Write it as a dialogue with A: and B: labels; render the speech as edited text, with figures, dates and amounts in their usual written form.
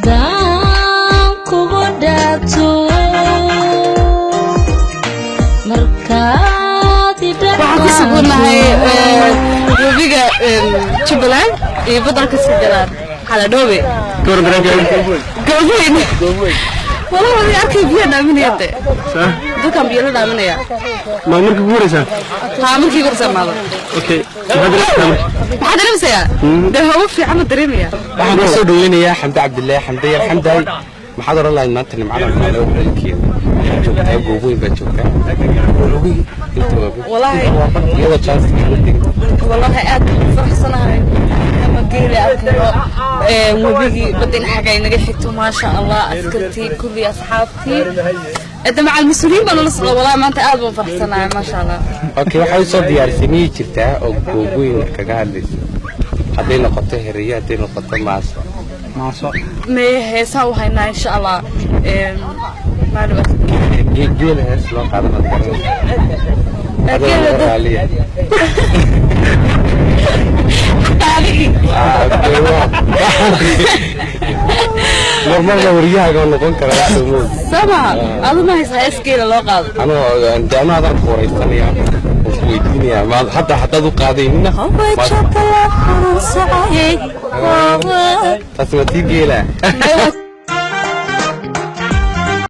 A: haddaan kugu dhaato markaad
B: waxaan ku sugannahay webiga Jubbaland iyo badalka Soomaaliland Haladoobe Gooweyn والله ما أركي بينا من يده ده كان بينا دامنا يا
C: ما مركي كورسا
B: عامل كي كورسا ماله
C: اوكي
B: هذا نفسه يا ده هو في عمل دريم يا
C: waxaan soo dhaweynayaa Xamdi Cabdullaahi Xamdi Xamdi maxaad oran lahayd maanta macna macna walaalkeed joogtaa Gooweyn baa joogtaa
B: والله
C: iyada chance
B: والله aad faraxsanahay ama geeli arkay wabigi badin xagay naga xigto ma sha Allah askarti kulli asxaabti inta macal mas'uuliin baan la soo walaa maanta aad baan faraxsanahay ma sha Allah
C: okay waxay soo diyaarsanay jirtaa oo Gooweyn kaga hadlayso haday noqoto heriya haday noqoto maaso
B: ما heesaa waxayna insha Allah maalba
C: geela hees loo qaadan karo normal wariyaaga noqon kara
B: sama aduma hees geela loo qaado
C: أنا هذا الكوري ثانية ويديني ما حتى ذو قاضينا تسمع تيجي له